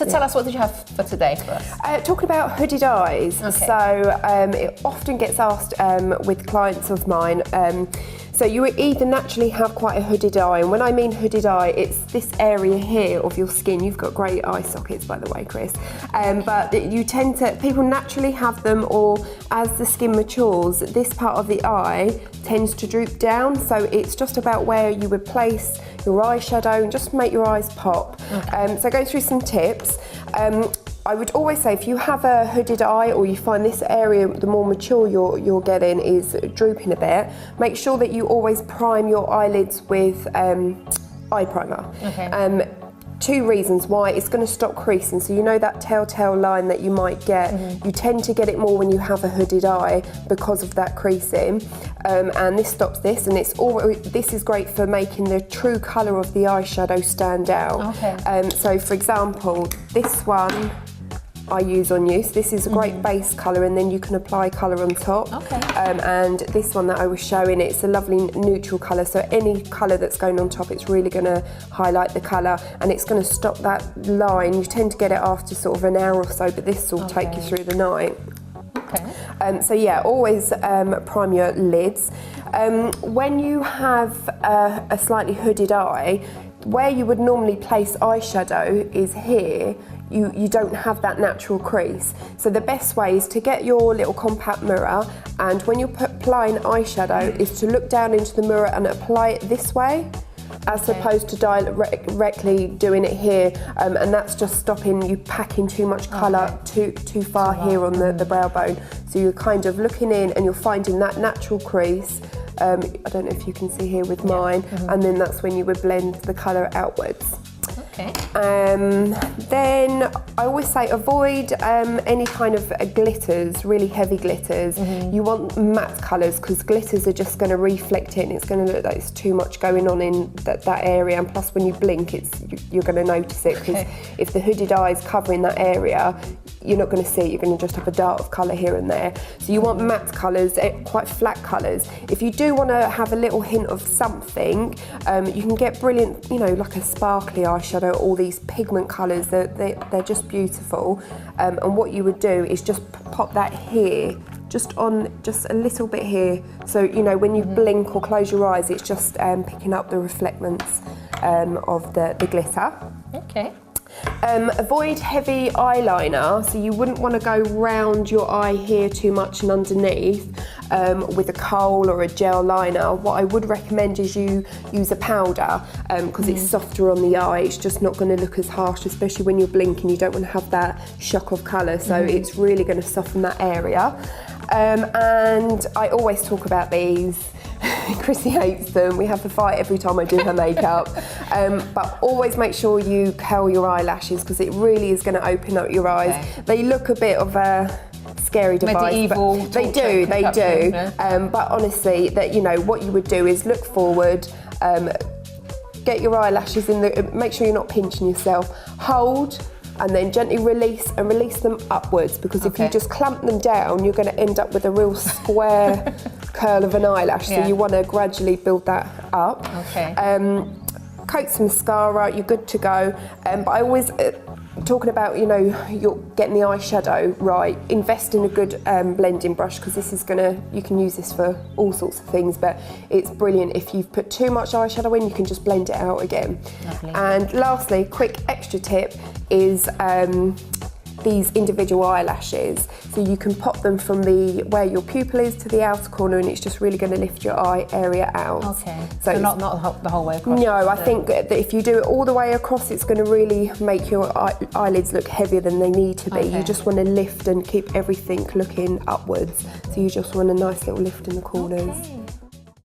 So tell us, what did you have for today for us? Talking about hooded eyes. Okay. So it often gets asked with clients of mine. So you either naturally have quite a hooded eye, and when I mean hooded eye, it's this area here of your skin. You've got great eye sockets, by the way, Chris. But you tend to, people naturally have them, or as the skin matures, this part of the eye tends to droop down. So it's just about where you would place your eyeshadow and just make your eyes pop. Okay. So go through some tips. I would always say, if you have a hooded eye, or you find this area, the more mature you're getting, is drooping a bit, make sure that you always prime your eyelids with eye primer. Okay. 2 reasons why: it's going to stop creasing. So you know that telltale line that you might get, you tend to get it more when you have a hooded eye because of that creasing, and this stops this, and this is great for making the true colour of the eyeshadow stand out. Okay. So for example, this one I use on you. So this is a great base colour, and then you can apply colour on top. Okay. And this one that I was showing, it's a lovely neutral colour, so any colour that's going on top, it's really going to highlight the colour, and it's going to stop that line. You tend to get it after sort of an hour or so, but this will take you through the night. Okay. So yeah, always prime your lids. When you have a slightly hooded eye, where you would normally place eyeshadow is here. You don't have that natural crease. So the best way is to get your little compact mirror, and when you're applying eyeshadow, is to look down into the mirror and apply it this way, as opposed to directly doing it here, and that's just stopping you packing too much colour too far here on the brow bone. So you're kind of looking in, and you're finding that natural crease. I don't know if you can see here with mine, and then that's when you would blend the colour outwards. Okay. Then I always say avoid any kind of glitters, really heavy glitters. You want matte colours, because glitters are just going to reflect it, and it's going to look like there's too much going on in that area. And plus, when you blink, you're going to notice it, because if the hooded eye is covering that area, you're not going to see it. You're going to just have a dart of colour here and there. So you want matte colours, quite flat colours. If you do want to have a little hint of something, you can get brilliant, like a sparkly eyeshadow, all these pigment colours. They're just beautiful. And what you would do is just pop that here, just a little bit here. So, when you blink or close your eyes, it's just picking up the reflectments of the glitter. Okay. Avoid heavy eyeliner, so you wouldn't want to go round your eye here too much and underneath with a kohl or a gel liner. What I would recommend is you use a powder, because it's softer on the eye. It's just not going to look as harsh, especially when you're blinking. You don't want to have that shock of colour, so it's really going to soften that area. And I always talk about these. Chrissy hates them. We have a fight every time I do her makeup. But always make sure you curl your eyelashes, because it really is going to open up your eyes. Okay. They look a bit of a scary device. Medieval. But they do. Yeah. But honestly, what you would do is look forward, get your eyelashes make sure you're not pinching yourself, hold, and then gently release them upwards, because if you just clamp them down, you're going to end up with a real square curl of an eyelash. So you want to gradually build that up. Okay. Coat some mascara, you're good to go. But I always talking about, you're getting the eyeshadow right, invest in a good blending brush, because this is you can use this for all sorts of things, but it's brilliant. If you've put too much eyeshadow in, you can just blend it out again. Lovely. And lastly, quick extra tip is these individual eyelashes. So you can pop them from where your pupil is to the outer corner, and it's just really going to lift your eye area out. Okay. So not the whole way across? No, I think that if you do it all the way across, it's going to really make your eyelids look heavier than they need to be. Okay. You just want to lift and keep everything looking upwards. So you just want a nice little lift in the corners. Okay.